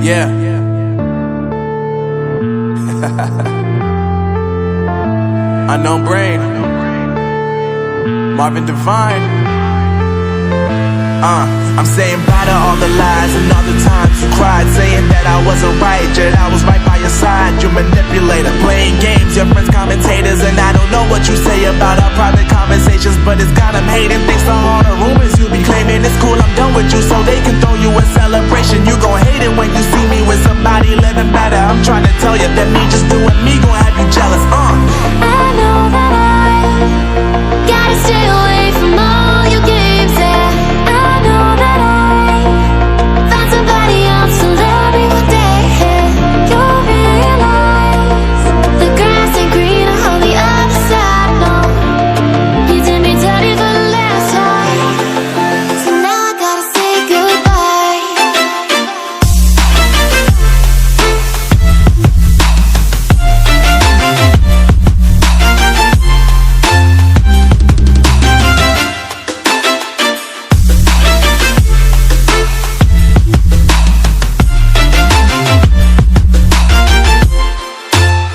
Yeah. Unknown Brain, Marvin Divine. I'm saying bye to all the lies and all the times you cried, saying that I wasn't right, yet I was right by your side. You manipulator, playing games, your friends commentators, and I don't know what you say about our private conversations, but it's got them hating. Thanks to all the rumors you be claiming. It's cool, I'm done with you, so they can throw you a celebration. You gon' hate it when you see me with somebody living better. I'm trying to tell you that me just doing me gon' have you jealous. I know that I gotta stay away from all your games, yeah. I know that I found somebody else to love me one day, yeah. You'll realize the grass ain't greener on the other side, no. You did me dirty for the last time, so now I gotta say goodbye.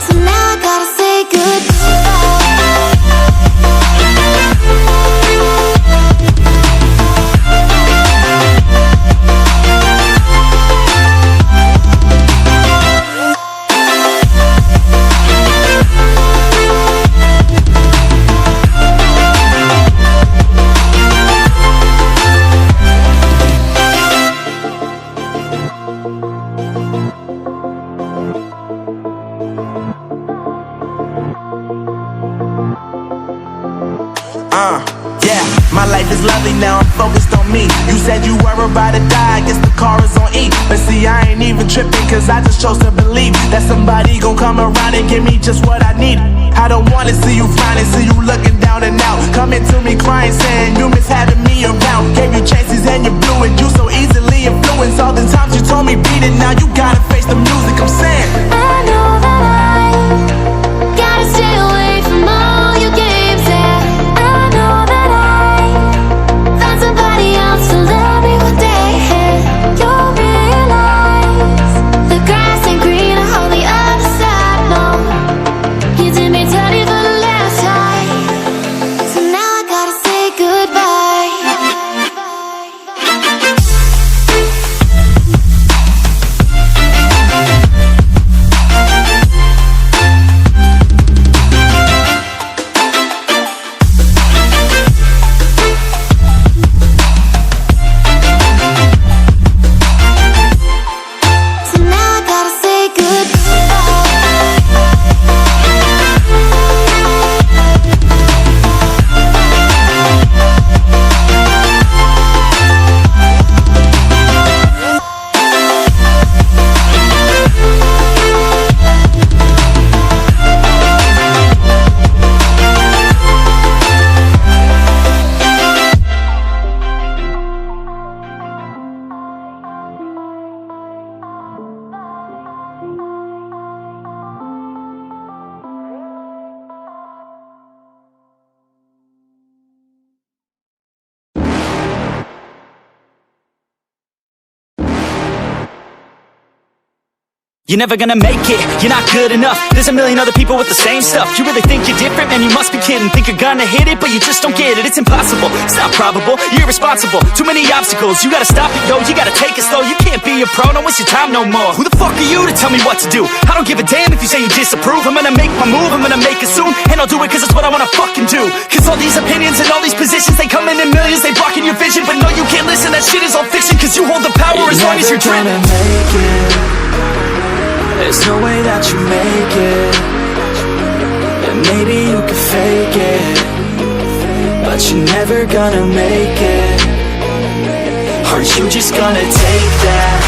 So now I gotta say Yeah, my life is lovely now, I'm focused on me. You said you were about to die, I guess the car is on E. But see, I ain't even tripping, cause I just chose to believe that somebody gon' come around and give me just what I need. I don't wanna see you finding, see you looking down and out, coming to me crying, saying you miss having me around. Gave you chances and you blew it, you so easily influenced. All the times you told me beat it, now you gotta face the music. I'm saying I know that I gotta stay away from all your games, yeah. I know that I found somebody else to love me one day, yeah. You'll realize the grass ain't greener on the other side, no. You did me dirty for the last time, so now I gotta say goodbye. You're never gonna make it, you're not good enough. There's a million other people with the same stuff. You really think you're different? Man, you must be kidding. Think you're gonna hit it, but you just don't get it. It's impossible, it's not probable, you're irresponsible. Too many obstacles, you gotta stop it, yo. You gotta take it slow, you can't be a pro. Don't waste your time no more. Who the fuck are you to tell me what to do? I don't give a damn if you say you disapprove. I'm gonna make my move, I'm gonna make it soon. And I'll do it cause it's what I wanna fucking do. Cause all these opinions and all these positions, they come in millions. They blocking your vision, but no, you can't listen. That shit is all fiction. Cause you hold the power as long as you're driven. There's no way that you make it. And maybe you could fake it, but you're never gonna make it. Are you just gonna take that?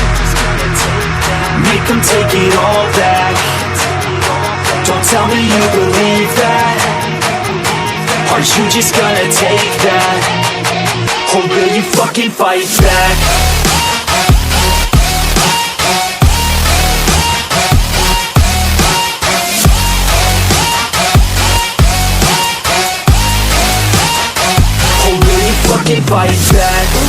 Make them take it all back. Don't tell me you believe that. Are you just gonna take that? Or will you fucking fight back? Fucking fight back.